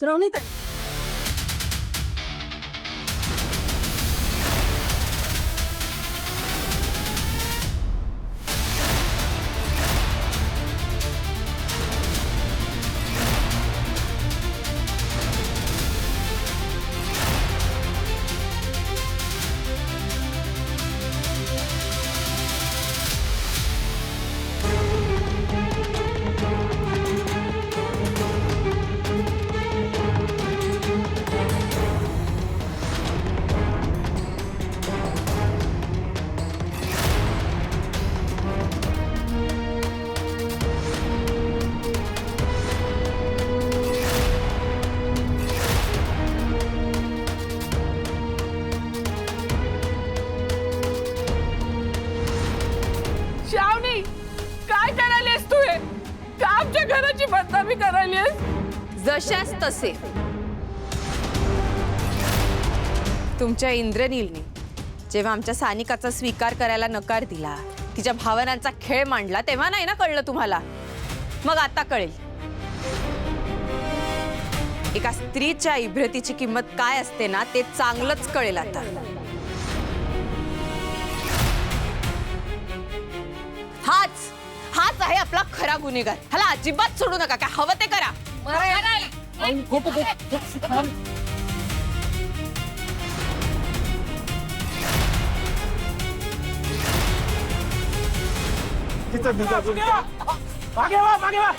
श्रावणी श्रावणी काय करायलीस तू हे? का आमच्या घराची बदनामी करायलीस? जशास तसे तुमच्या इंद्रनीलने जेव्हा आमच्या सानिकाचा स्वीकार करायला नकार दिला, तिच्या भावनांचा खेळ मांडला, तेव्हा नाही ना कळलं तुम्हाला? मग आता कळेल एका स्त्रीच्या इब्रतीची किंमत काय असते ना, ते चांगलंच कळेल आता. हाच आहे आपला खरा गुन्हेगार. ह्याला अजिबात सोडू नका. काय हवं ते करा. मागे वा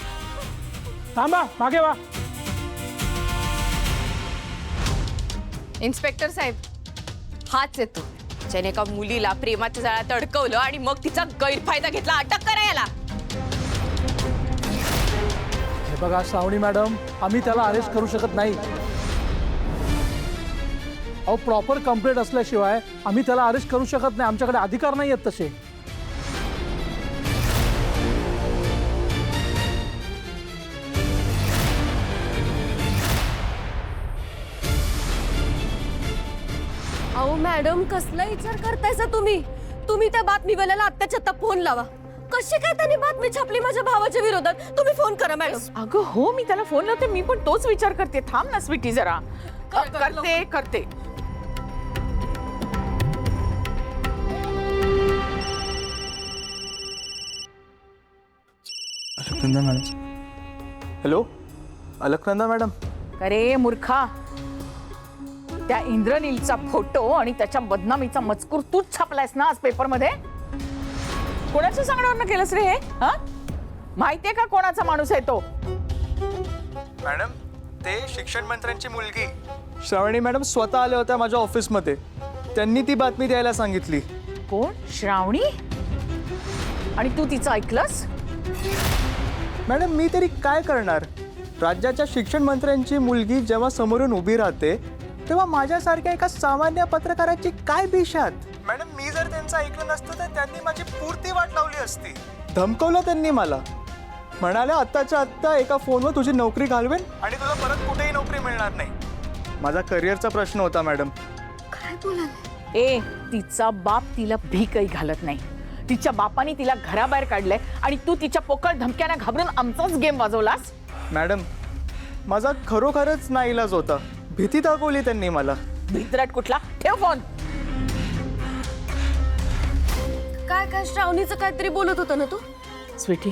थांबा, मागे वा. इन्स्पेक्टर साहेब, हाच येतो ज्याने एका मुलीला प्रेमाच्या जाळ्यात अडकवलं आणि मग तिचा गैरफायदा घेतला. अटक करा याला. हे बघा श्रावणी मॅडम, आम्ही त्याला अरेस्ट करू शकत नाही. अहो, प्रॉपर कंप्लेंट असल्याशिवाय आम्ही त्याला अरेस्ट करू शकत नाही. आमच्याकडे अधिकार नाही आहेत तसे. अहो मॅडम, कसला विचार करतायसा तुम्ही? तुम्ही त्या बातमीवाल्याला आत्ताच्या आत्ता फोन लावा. कशी काय त्यांनी बातमी छापली माझ्या भावाच्या विरोधात? तुम्ही फोन करा मॅडम. अगं हो, मी त्याला फोन लावते. मी पण तोच विचार करते. थांब ना स्वीटी जरा. करते. Alaknanda madam. Hello, Alaknanda madam. अरे मूर्खा, त्या इंद्रनीलचा फोटो आणि त्याच्या बदनामीचा मजकूर तूच छापलायस ना आज पेपरमध्ये? कोणाच्या सांगण्यावरनं केलंस रे हे? हा, माहितीये का कोणाचा माणूस आहे तो? मॅडम, ते शिक्षण मंत्र्यांची मुलगी श्रावणी मॅडम स्वतः आल्या होत्या माझ्या ऑफिसमध्ये. त्यांनी ती बातमी द्यायला सांगितली. कोण? श्रावणी? आणि तू तिचं ऐकलंस? मॅडम, मी तरी काय करणार? राज्याच्या शिक्षण मंत्र्यांची मुलगी जेव्हा समोरून उभी राहते तेव्हा माझ्यासारख्या एका सामान्य पत्रकाराची काय भीषात. मॅडम, मी जर त्यांचं ऐकलं नसतं तर त्यांनी माझी पूर्ती वाट लावली असती. धमकवलं त्यांनी मला. म्हणाले आत्ताच्या आत्ता एका फोनवर तुझी नोकरी घालवेन आणि तुला परत कुठेही नोकरी मिळणार नाही. माझा करिअरचा प्रश्न होता मॅडम. काय बोलाल? ए, तिचा बाप तिला भीकही घालत नाही. तिच्या बापाने तिला घराबाहेर काढलंय आणि तू तिच्या पोकळ धमक्यांना घाबरून आमचाच गेम वाजवलास. मॅडम, माझा खरोखरच नाईलाज होता. भीती दाखवली त्यांनी मला. भित्रट कुठला? ठेव फोन. काय श्रावणीचं काहीतरी बोलत होता ना तू? स्वीटी,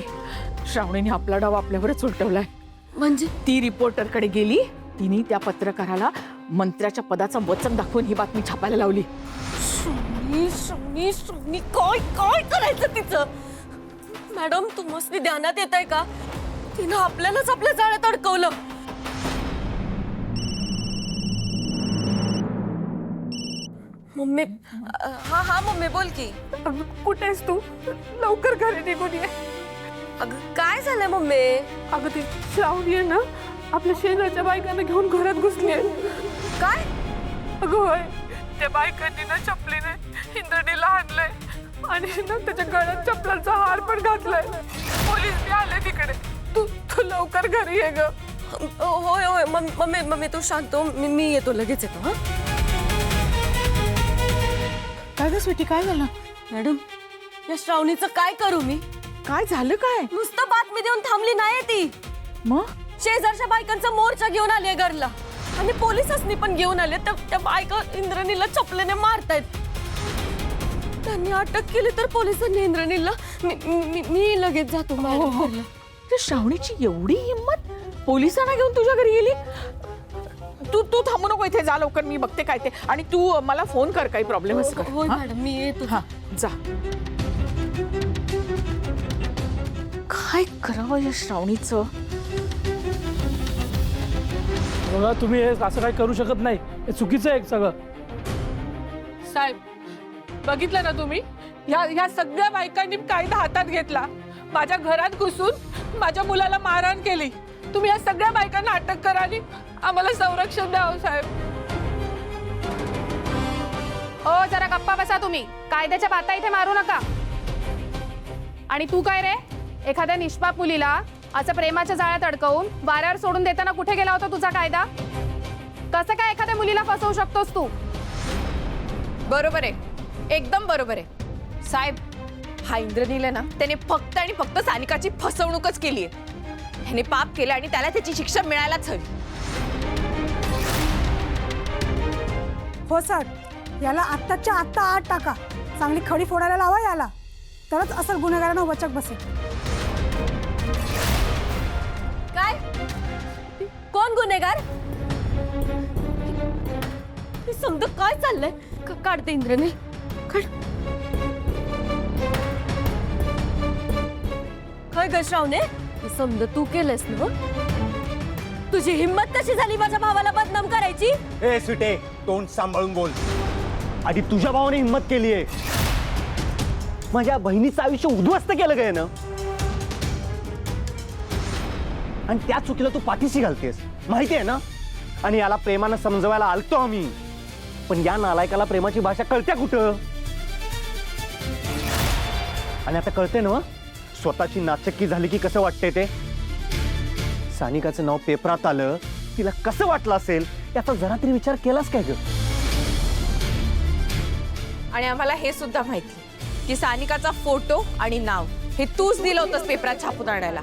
श्रावणीने आपला डाव आपल्यावरच उलटवलाय. म्हणजे ती रिपोर्टरकडे गेली. तिने त्या पत्रकाराला मंत्र्याच्या पदाचा वचन दाखवून ही बातमी छापायला लावली. श्रावणी काय काय करायचं तिचं? मॅडम, तुम्हाला ध्यानात येत आहे का? तिनं आपल्यालाच आपल्या जाळ्यात अडकवलं. मम्मी, हा मम्मी बोल की. कुठेस तू? लवकर घरी निघून ये. अगं काय झालंय मम्मी? अगं ती श्रावणी आहे ना, आपल्या शेजारच्या बायकांना घेऊन घरात घुसली आहे. काय? अगं होय, त्या बायकांनी ना चपलीने इंद्रनीला हाणलंय आणि ना त्याच्या गळ्यात चपलांचा हार पण घातलाय. पोलीस बी आले तिकडे. तू लवकर घरी ये ग. होय मम्मी तू शांत हो. मी येतो, लगेच येतो. हा काय ग स्वीटी, काय झालं? मॅडम, या श्रावणीचं काय करू मी? काय झालं? काय नुसतं बातमी देऊन थांबली नाही ती. मग शेजारच्या बायकांचा मोर्चा घेऊन आले घरला आणि पोलिसांनी पण घेऊन आले. त्या बायका इंद्रनीलला चपलेने मारतायत. त्यांनी अटक केली तर पोलिसांनी इंद्रनीलला मी लगेच जातो मॅडम घरला. त्या श्रावणीची एवढी हिंमत, पोलिसांना घेऊन तुझ्या घरी गेली. तू थांबू नको इथे, जा लवकर, मी बघते काय ते. आणि तू मला फोन कर, काही प्रॉब्लेम असेल का? होय हा? मॅडम, मी येतो. हा, जा. काय करावं या श्रावणीचं? बघा तुम्ही हे असं काही करू शकत नाही, हे चुकीचं आहे सगळं. साहेब, बघितलं ना तुम्ही, ह्या सगळ्या बायकांनी कायदा हातात घेतला. माझ्या घरात घुसून माझ्या मुलाला मारहाण केली. तुम्ही या सगळ्या बायकांना अटक करा आणि आम्हाला संरक्षण द्या हो साहेब. ओ जरा गप्पा बसा तुम्ही. कायद्याच्या बाता इथे मारू नका. आणि तू काय रे, एखाद्या निष्पाप मुलीला असं प्रेमाच्या जाळ्यात अडकवून वाऱ्यावर सोडून देताना कुठे गेला होता तुझा कायदा? कसं काय एखाद्या मुलीला फसवू शकतोस तू? बरोबर आहे, एकदम बरोबर आहे. साहेब, हा इंद्रनील आहे ना, त्याने फक्त आणि फक्त सानिकाची फसवणूकच केली आहे. ह्याने पाप केलं आणि त्याला त्याची शिक्षा मिळायलाच हवी. हो सर, याला आत्ताच्या आत्ता आत टाका. चांगली खडी फोडायला लावा याला, तरच असं गुन्हेगारांना वचक बसेल. काय? कोण गुन्हेगार? हे समजा काय चाललंय? काढते इंद्रनील, काढ. काय ग श्रावणे, हे समजा तू केलंस ना? तुझी हिंमत कशी झाली माझ्या भावाला बदनाम करायची? ए स्वीटे, तोंड सांभाळून बोल. आधी तुझ्या भावाने हिंमत केली आहे. माझ्या बहिणीचं आयुष्य उद्ध्वस्त केलं काय ना, आणि त्या चुकीला तू पाठीशी घालतेस, माहिती आहे ना? आणि याला प्रेमानं समजवायला आलतो आम्ही, पण या नालायकाला प्रेमाची भाषा कळत्या कुठं? आणि आता कळते ना स्वतःची नाचक्की झाली की कसं वाटते ते. सानिकाचं नाव पेपरात आलं, तिला कसं वाटलं असेल याचा जरा तरी विचार केलास काय ग? आणि आम्हाला हे सुद्धा माहिती की सानिकाचा फोटो आणि नाव हे तूच दिलं होतंस पेपरात छापून आणायला.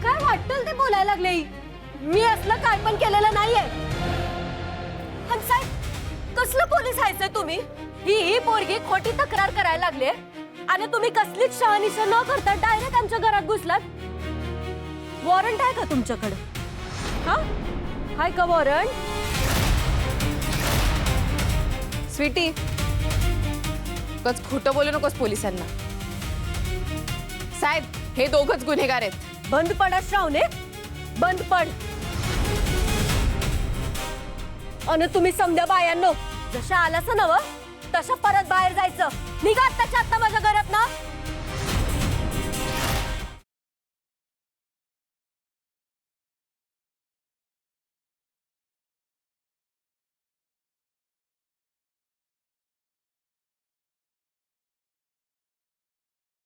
काय वाटतं ते बोलायला लागले? मी असलं काय पण केलेलं नाहीये. आणि साहेब, कसलं पोलीस आहेस तुम्ही? ही पोरगी खोटी तक्रार करायला लागले आणि तुम्ही कसलीच शहानिशा न करता डायरेक्ट आमच्या घरात घुसलात. वॉरंट आहे का तुमच्याकडे? हा, हाय का वॉरंट? स्वीटी, खोटं बोलू नकोस पोलिसांना. साहेब, हे दोघच गुन्हेगार आहेत. बंद पडा श्रावणे, बंद पड. आणि तुम्ही समध्या बायांनो, जशा आलास नव तशा परत बाहेर जायचं.